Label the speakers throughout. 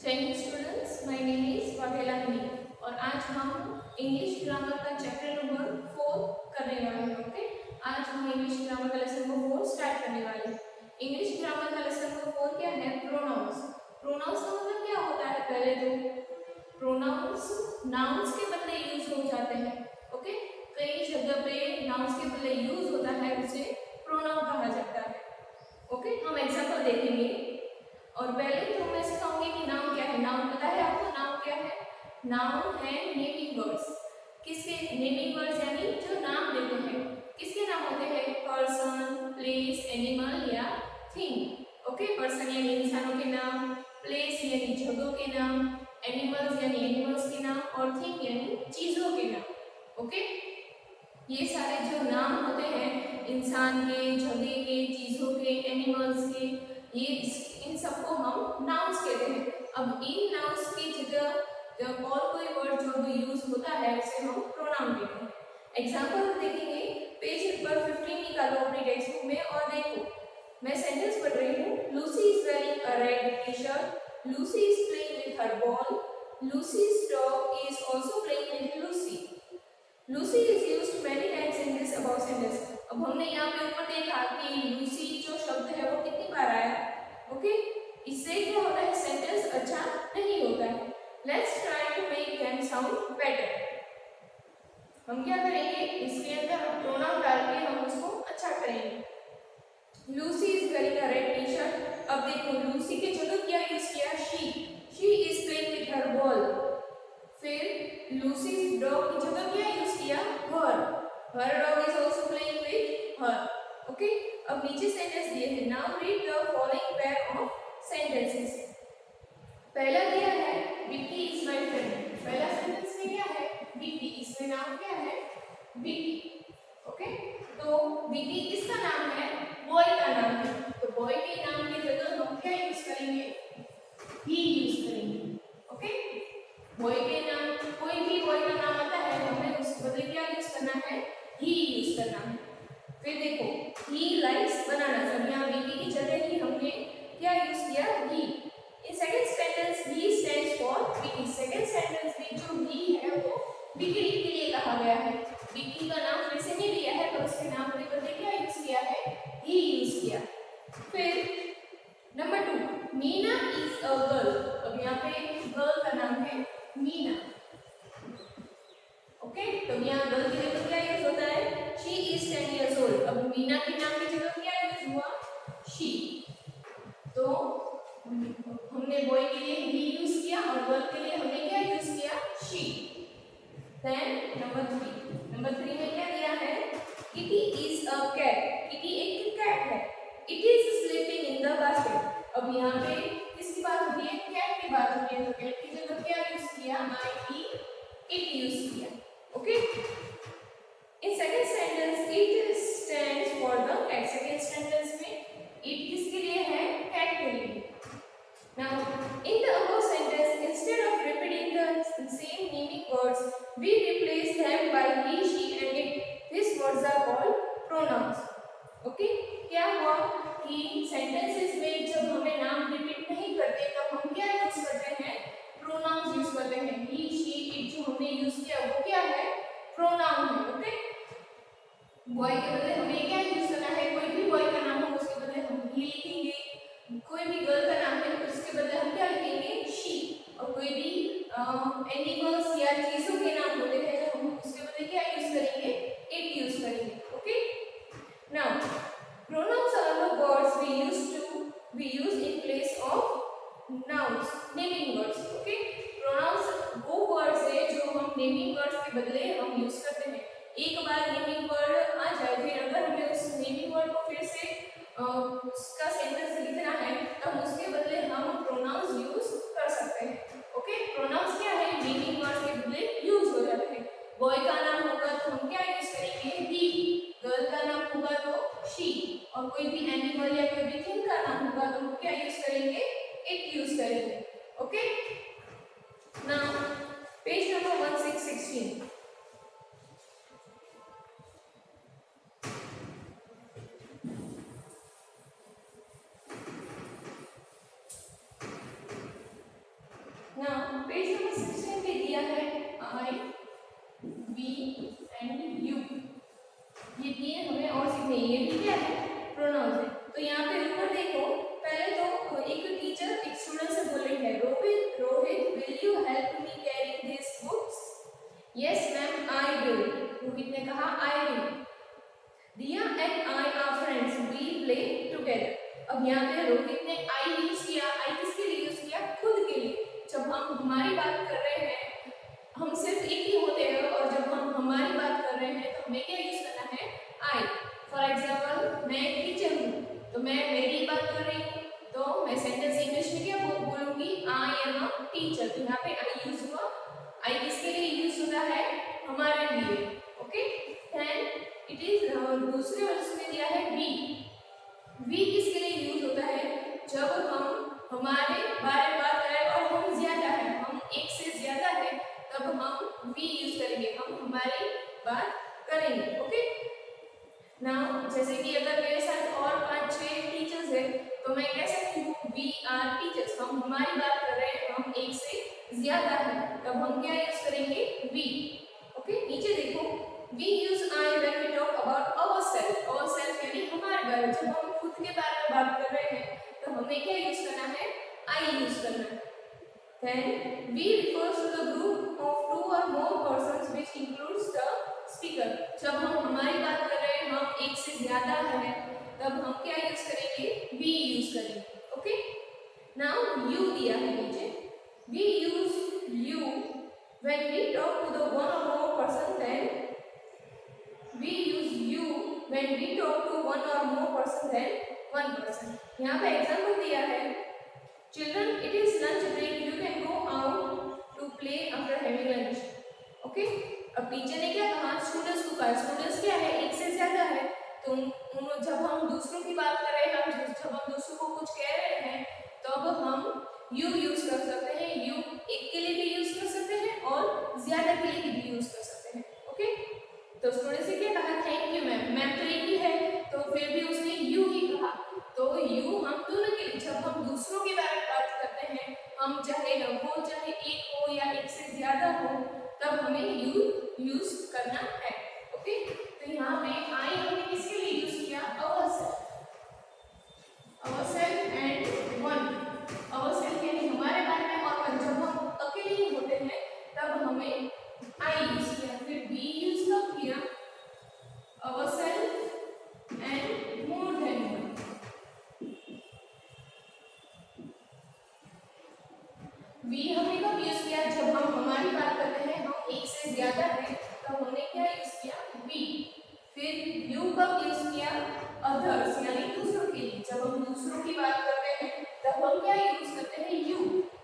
Speaker 1: चैनिंग students, my name is Vaghela Honey और आज हम इंग्लिश ग्रामर का चैप्टर नंबर 4 करने वाले हैं। ओके, आज हम इंग्लिश ग्रामर का लेसन नंबर 4 स्टार्ट करने वाले हैं। इंग्लिश ग्रामर का लेसन नंबर 4 क्या है? प्रोनाउंस। प्रोनाउंस का मतलब क्या होता है? पहले तो प्रोनाउंस नाउन्स के बदले यूज हो जाते हैं। ओके, कई जगह पे नाउन्स के बदले यूज होता है, उसे प्रोनाउन कहा जाता है। ओके, हम एग्जांपल देखेंगे और पहले तो मैं सिखाऊंगी कि नाउन क्या है। नाउन पता है आपको? नाउन क्या है? नाउन है नेमिंग वर्ड्स। किसके नेमिंग वर्ड्स? यानी जो नाम देते हैं। किसके नाम होते हैं? पर्सन, प्लेस, एनिमल या थिंग। ओके, पर्सन यानी इंसानों के नाम, प्लेस यानी जगहों के नाम, एनिमल्स यानी एनिमल्स के नाम और थिंग यानी चीजों के नाम। ओके, ये सारे जो नाम होते हैं इंसान के, जगह के, चीजों के, एनिमल्स के, ये इन सबको हम नाउन्स कहते हैं। अब इन नाउन्स की जगह जब और कोई वर्ड जो भी यूज होता है उसे हम प्रोनाउन कहते हैं। एग्जांपल देखेंगे, पेज नंबर 15 निकालो अपनी टेक्स्ट बुक में और देखो, मैं सेंटेंस पढ़ रही हूँ। Lucy is wearing a red T shirt, Lucy is playing with her ball, Lucy's dog is also playing with Lucy. Lucy is used many times in this about sentence. अब हमने यहाँ पे ऊपर देखा कि लूसी जो शब्द है वो कितनी बार आया। ओके, इससे क्या होता है? सेंटेंस अच्छा नहीं होता है। Let's try to make them sound better. हम क्या करेंगे? इसके अंदर हम प्रोनाउन डाल के हम उसको अच्छा करेंगे। Lucy is wearing a red T shirt. अब देखो, लूसी के जगह क्या यूज किया? She is playing with her ball. फिर लूसीज डॉग की जगह क्या यूज किया? Her dog is also playing with her. Okay, अब नीचे सेंटेंस दिए हैं। Now read the following pair of sentences. पहला दिया है विक्की इज माय फ्रेंड। पहला सेंटेंस में क्या है? विक्की। इसमें नाम क्या है? विक्की। ओके, तो विक्की किसका नाम है? बॉय का नाम है। तो बॉय के नाम की जगह हम क्या यूज करेंगे? ही यूज करेंगे। ओके, बॉय के नाम, कोई भी बॉय का नाम आता है हमें उसके बदले क्या यूज करना है? ही यूज करना है। फिर देखो, ही लाइक्स बनाना। अब यहाँ विकी की जगह ही हमने क्या यूज किया? He. In second sentence he stands for Vicky. Second sentence में जो ही है वो विकी के लिए कहा गया है। विकी का नाम फिर से नहीं लिया है, पर उसके नाम के बदले क्या यूज किया है? ही यूज किया। फिर number 2, Meena is a girl. अब यहाँ पे गर्ल का नाम है मीना। ओके, तो यहाँ गर्ल की जगह क्या यूज होता है? She is 10 years old। अब मीना के नाम की जगह क्या यूज हुआ? शी। तो हमने बॉय के लिए ही यूज किया और गर्ल के लिए हमने क्या यूज किया? शी। देन नंबर 3 में क्या दिया है? Kitty is a cat. Kitty एक कैट है। It is sleeping in the basket. अब यहाँ पे किसकी बात हो रही है? कैट की बात हो रही है। तो कैट की जगह क्या यूज किया? आई इट यूज किया। Okay, in second sentence it stands for the cat. Second sentence में इट किसके लिए है? कैट के लिए। Now in the above sentence instead of repeating the same meaning words we replace them by he, she and it. This words are called pronouns. Okay, क्या हुआ कि sentences में जब हमें नाम रिपीट नहीं करते तब हम क्या यूज करते हैं? प्रोनाउंस यूज करते हैं। ही, शी, इट जो हमने यूज किया वो क्या है? प्रोनाउन है। ओके, बॉय के बदले हमें क्या यूज करना है? कोई भी बॉय का नाम हो उसके बदले हम ही लिखेंगे। कोई भी गर्ल का नाम है उसके बदले हम क्या लिखेंगे? शी। और कोई भी एनिमल्स या चीजों के नाम होते हैं तो हम उसके बदले क्या यूज करेंगे? इट यूज करेंगे। Okay, now pronouns are the words we use in place of nouns, naming words. Okay, pronouns वो words है जो हम naming words के बदले हम यूज करते हैं। एक बार naming word आ जाए, फिर अगर हमें उस naming word को फिर से उसका सेंटेंस लिखना है तब उसके बदले हम pronouns यूज कर सकते हैं। ओके, pronouns क्या है? naming words के बदले यूज हो जाते हैं। बॉय का नाम होगा तो हम क्या यूज करेंगे? ही। गर्ल का नाम होगा तो शी। और कोई भी एनिमल या कोई भी थिंग का नाम होगा तो हम क्या यूज करेंगे? इट यूज करेंगे। Okay, now page number 1616। Together. अब यहाँ पे रोहित ने आई यूज किया, आई किसके लिए यूज किया? खुद के लिए। जब हम हमारी बात कर रहे हैं, हम सिर्फ एक ही होते हैं, और जब हम हमारी बात कर रहे हैं तो हमें क्या यूज करना है? आई। फॉर एग्जाम्पल, मैं एक टीचर हूँ, तो मैं मेरी बात कर रही हूँ, तो मैं सेंटेंस इंग्लिश में क्या बोलूंगी? I am a teacher. तो यहाँ पे आई यूज हुआ। आई किसके लिए यूज होता है? हमारे लिए। ओके, देन इट इज दूसरे वर्ष में दिया है वी। वी किसके लिए यूज होता है? जब हम हमारे बारे में बात करें और हम ज्यादा है, हम एक से ज्यादा है, तब हम वी यूज करेंगे, हम हमारी बात करेंगे। ओके, नाउ जैसे कि अगर मेरे साथ और 5-6 टीचर्स है, तो मैं कह सकती हूँ वी आर टीचर्स। हम हमारी बात कर रहे हैं, हम एक से ज्यादा है, तब हम क्या यूज करेंगे? वी। ओके, नीचे देखो, we use I when we talk about ourself. Ourself यानी हमारे बारे में। जब हम खुद के बारे में बात कर रहे हैं, तो हमें क्या यूज करना है? आई यूज करना है। Then we refers to the group of 2 or more persons which includes the speaker. जब हम हमारी बात कर रहे हैं, हम एक से ज्यादा है, तब हम क्या यूज करेंगे? we यूज करेंगे। ओके, नाउ you दिया है नीचे। we use you when we talk to the 1 or more person, then we use you when we talk to 1 or more person than 1 person। यहाँ पे एग्जाम्पल दिया है, Children, it is lunch break. You can go out to play after having lunch. Okay? अब teacher ने क्या कहा? Students को कहा। स्टूडेंट्स क्या है? एक से ज्यादा है, तो जब हम दूसरों की बात कर रहे हैं, जब हम दूसरों को कुछ कह रहे हैं, तब हम यू यूज कर सकते हैं। यू एक के लिए भी यूज कर सकते हैं और ज्यादा के लिए भी यूज कर सकते हैं। ओके, तो स्टूडेंट से क्या कहा? Thank you ma'am. मैम तो एक ही है, तो फिर भी उसने यू ही कहा। तो यू हम दोनों के लिए, जब हम दूसरों के बारे में बात करते हैं, हम चाहे वो चाहे एक हो या एक से ज्यादा हो, तब हमें यू यूज करना है। ओके, तो यहाँ पे आई हमने किसके लिए यूज किया? Ourself. Ourself and one. Ourself यानी हमारे बारे में, और वन जब हम अकेले ही होते हैं, तब हमें आई यूज किया। फिर वी यूज कब किया? Ourself and more than one. We हमने कब यूज किया? जब हम हमारी बात करते हैं, हम एक से ज्यादा है, तो हमने क्या यूज किया? वी। फिर यू कब यूज किया? अदर्स यानी दूसरों के लिए। जब हम दूसरों की बात करते हैं, तब हम क्या यूज करते हैं? यू।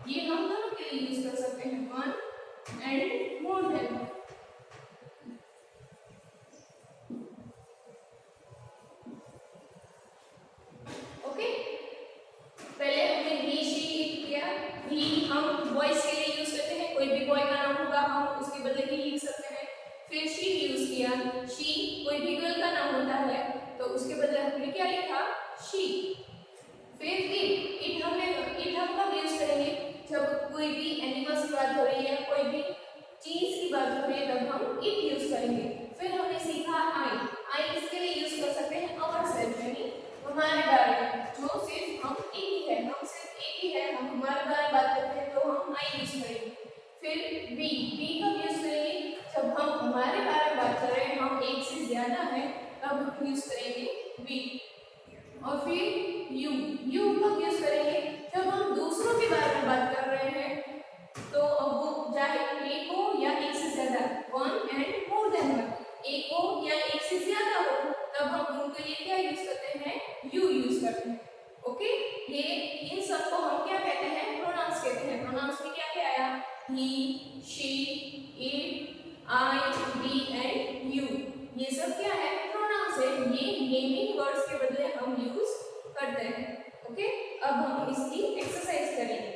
Speaker 1: ये हम दोनों के लिए यूज कर सकते हैं, one and more than one. Okay, पहले हमने ही शी किया। ही हम बॉयज के लिए यूज करते हैं, कोई भी बॉय का नाम होगा, हम उसके बदले ही लिख सकते हैं। फिर शी यूज किया। शी कोई भी गर्ल का नाम होता है, तो उसके बदले हमने क्या लिखा? शी। फिर इट हम कब यूज करेंगे? जब कोई भी एनिमल्स की बात हो रही है, कोई भी चीज की बात हो रही है, तब हम इट यूज करेंगे। फिर हमने सीखा आई। आई किसके लिए यूज कर सकते हैं? अवरसेल्फ यानी हमारे बारे में, जो सिर्फ हम एक ही है, हम सिर्फ एक ही है, हम हमारे बारे में बात करते हैं, तो हम आई यूज करेंगे। फिर वी कब यूज करेंगे? जब हम हमारे बारे में बात कर रहे हैं, हम एक से ज्यादा है, तब हम यूज करेंगे वी। और फिर यू कब यूज करेंगे? जब हम दूसरों के बारे में बात कर रहे हैं, तो अब वो चाहे एक हो या एक से ज्यादा, one and more than one, एक हो या एक से ज्यादा हो, तब हम उनके लिए क्या यूज करते हैं? यू यूज करते हैं। ओके, ये इन सब को हम क्या कहते हैं? प्रोनाउंस कहते हैं। प्रोनाउंस में क्या क्या आया? He, she, it, I, we and you. ये सब क्या है? प्रोनाउंस है। ये नेमिंग वर्ड्स के बदले हम यूज करते हैं। ओके, अब हम इसकी एक्सरसाइज करेंगे।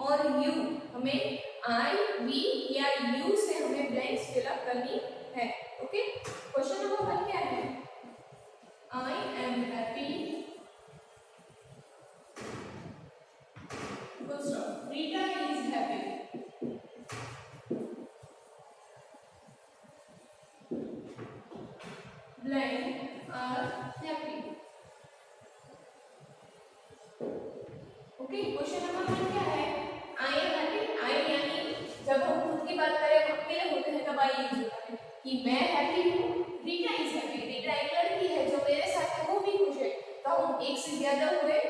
Speaker 1: और यू, हमें आई, वी या यू से हमें ब्लैंक्स फिलअप करनी है। Okay, blank are happy. Okay, question number 1 क्या है? आई एम हैप्पी। आई यानी जब हम खुद की बात करें, हम अकेले होते हैं तब आई यूज होता है कि मैं हैप्पी हूँ। Rita is happy. रीटा एक लड़की है जो मेरे साथ है, वो भी खुश है। तो हम एक से ज्यादा हुए।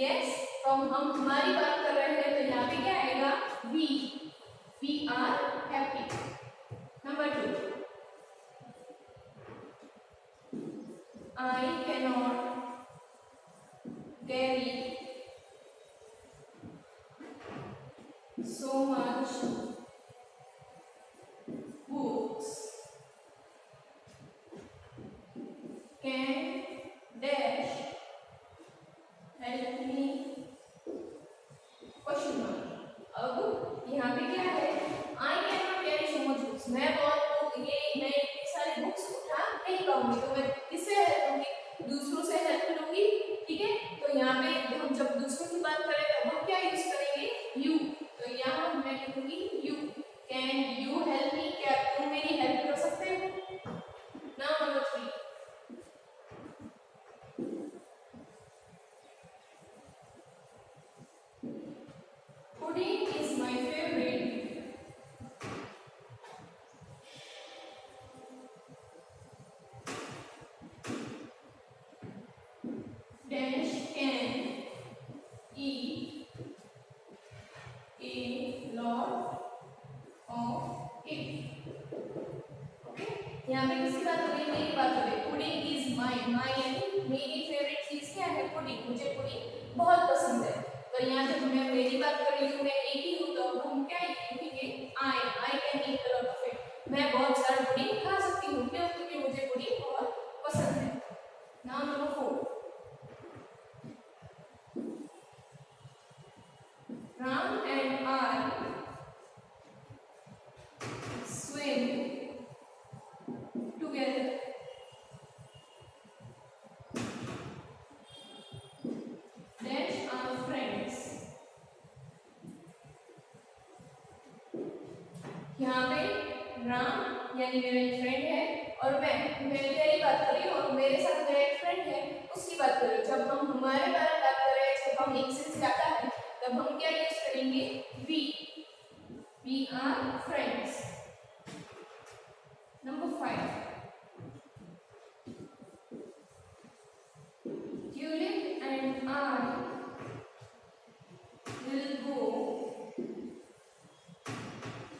Speaker 1: यस, तो हम हमारी बात कर रहे हैं, तो यहाँ पे क्या आएगा? We are happy. Number 2, I cannot carry so much books. Can dash help me? Question mark. अब यहाँ पे क्या है? I cannot carry so much books. मैं इतनी सारी बुक्स उठा नहीं पाऊंगी, तो मैं किससे हेल्प लूंगी? दूसरों से हेल्प लूंगी। ठीक है, तो यहाँ पे हम जब दूसरों की बात करें तब हम क्या यूज करेंगे? यू। तो यहाँ मैं लिखूंगी you. Can you help me? क्या तुम मेरी हेल्प कर सकते हो? Now number 3, pudding is my favorite dash can eat a lot of it. Okay, यहाँ पे किसकी बात हो रही है? मेरी बात हो रही है। Pudding is my. माई यानी मेरी फेवरेट चीज क्या है? पुडिंग। मुझे पुडिंग बहुत पसंद है। तो यहाँ जब मैं मेरी बात कर रही हूँ, मैं एक ही हूँ, तो हम क्या लिखेंगे? I can eat a lot of it. मैं बहुत सारा पुडिंग खा सकती हूँ। क्यों? क्योंकि मुझे पुडिंग बहुत पसंद है। Now number 4, Ram and I swim together. Dash are friends. यहाँ पे राम यानी मेरा एक फ्रेंड है, और मैं मेरी बात कर रही हूँ, और मेरे साथ मेरा एक फ्रेंड है, उसकी बात कर रही हूँ। जब हम हमारे बारे में बात कर रहे हैं, जब हम एक से ज्यादा है, तब हम क्या यूज करेंगे? We are friends. Number 5, Tulip and I will go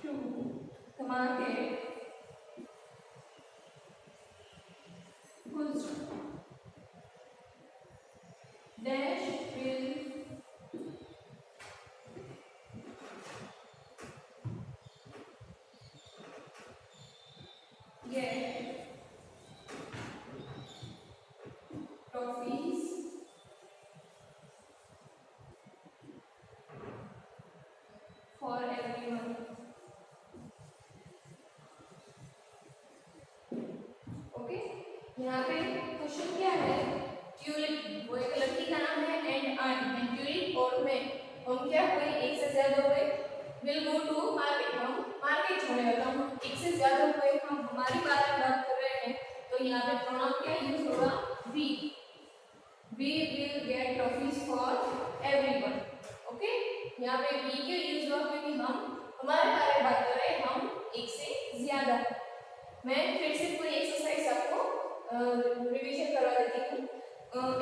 Speaker 1: to the market whose dash will get toffees for everyone. Okay, यहाँ पे क्वेश्चन क्या है? ट्यूलिप वो एक लड़की का नाम है, एंड आई एंड ट्यूलिप और मैं, हम क्या हुए? एक से ज्यादा हुए। विल गो टू मार्केट, हम मार्केट जाने वाला। हम एक से ज्यादा हुए, हम हमारी बारे में बात कर रहे हैं, तो यहाँ पे प्रोनाउन क्या यूज होगा? We will get toffees for everyone. Okay, यहाँ पे वी के यूज हुआ क्योंकि हम हमारे बारे में बात कर रहे हैं, हम एक से ज्यादा। मैं फिर से पूरी एक्सरसाइज आपको रिवीजन करवा देती हूँ।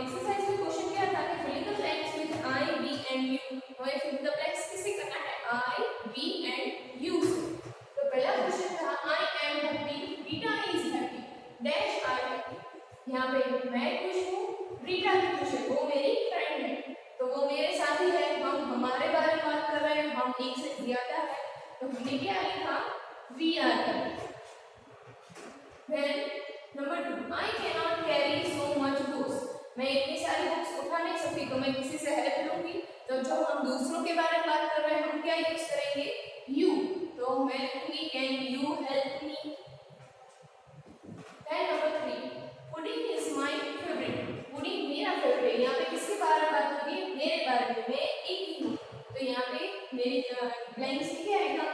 Speaker 1: एक्सरसाइज में क्वेश्चन क्या था कि fill in the blanks with I, we and you. हमें फिल इन द ब्लैंक्स किससे करना है? I, we and you. तो पहला क्वेश्चन था I am happy, Rita is happy, dash are happy. यहाँ पे मैं खुश हूँ, रीटा भी खुश है, वो मेरी फ्रेंड है, तो वो मेरे साथी है। हम हमारे बारे में बात कर रहे हैं, हम एक से ज्यादा है, तो हमने क्या लिखा? We are happy. Then number 2, I cannot carry so much books. मैं इतनी सारी बुक्स उठा नहीं सकती, तो मैं किसी से हेल्प लूंगी। तो जब हम दूसरों के बारे में बात कर रहे हैं, हम क्या यूज करेंगे? यू। तो मैं लिखूंगी can you help me. Then number 3, pudding is my favorite. Pudding मेरा फेवरेट है। यहाँ पे किसके बारे में बात हो रही है? मेरे बारे में। मैं एक ही हूँ, तो यहाँ पे मेरी ब्लैंक्स में क्या आएगा?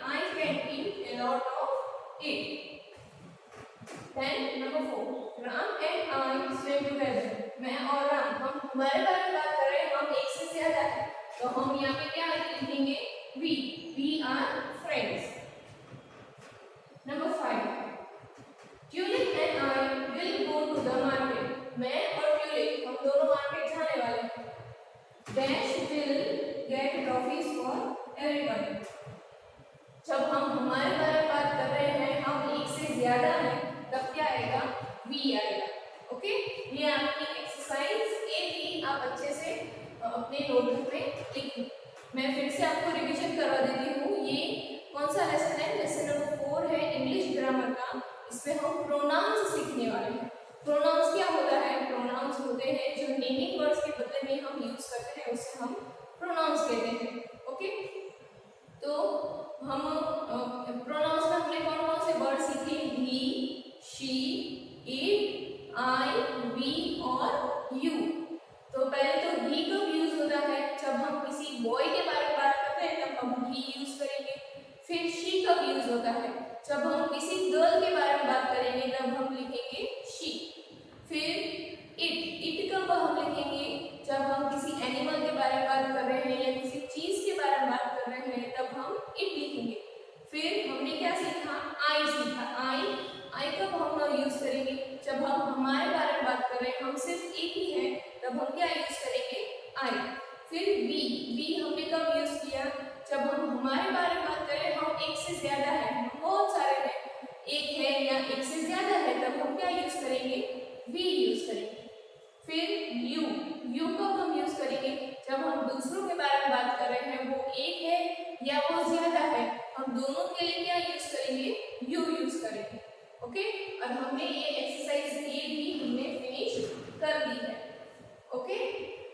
Speaker 1: I can eat a lot of it. Then number 4, Ram and I swim together. मैं और राम, हम हमारे बारे में बात कर रहे हैं, हम एक से ज्यादा है, तो हम यहाँ पे क्या लिखेंगे? We are friends. Number 5, Tulip and I will go to the market. मैं और ट्यूलिप हम दोनों मार्केट जाने वाले हैं। Dash will get toffees for everyone. जब हम हमारे बारे में बात कर रहे हैं, हम एक से ज्यादा है, तब क्या आएगा? वी आएगा। ओके, ये आपकी एक्सरसाइज ए थी, आप अच्छे से अपने नोटबुक में लिखिए। मैं फिर से आपको रिवीजन करवा देती हूँ। ये कौन सा लेसन है? लेसन नंबर 4 है इंग्लिश ग्रामर का। इसमें हम प्रोनाउंस सीखने वाले हैं। प्रोनाउंस क्या होता है? प्रोनाउंस होते हैं जो नेमिंग वर्ड्स के बदले में हम यूज करते हैं, उसे हम प्रोनाउंस कहते हैं। ओके, तो हम प्रोनाउंस में हमने कौन कौन से वर्ड सीखे? ही, शी, इट, आई, वी और यू। तो पहले तो ही कब यूज होता है? जब हम किसी बॉय के बारे में बात करते हैं तब हम ही यूज करेंगे। फिर शी कब यूज होता है? जब हम किसी गर्ल के बारे में बात करेंगे तब हम लिखेंगे शी। फिर इट कब हम लिखेंगे? जब हम किसी एनिमल के बारे में बात कर रहे हैं या किसी चीज के बारे में बात कर रहे हैं तब हम इट लिखेंगे। फिर हमने क्या सीखा? आई सीखा। आई कब हम यूज करेंगे? जब हम हमारे बारे में बात कर रहे हैं, हम सिर्फ एक ही है, तब हम क्या यूज करेंगे? आई। फिर वी हमने कब यूज किया? जब हम हमारे बारे में बात कर रहे हैं, हम एक से ज्यादा है, हम बहुत सारे हैं, एक है या एक से ज्यादा है, तब हम क्या यूज करेंगे? वी यूज करेंगे। फिर यू कब हम यूज करेंगे? जब हम दूसरों के बारे में बात कर रहे हैं, वो एक है या वो ज्यादा है, हम दोनों के लिए क्या यूज करेंगे? यू यूज करेंगे। ओके, और हमने ये एक्सरसाइज ये भी हमने फिनिश कर दी है। ओके,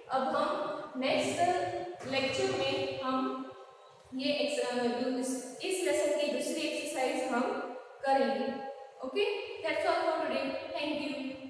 Speaker 1: अब हम नेक्स्ट लेक्चर में हम ये इस लेसन की दूसरी एक्सरसाइज हम करेंगे। Okay, that's all for today. Thank you.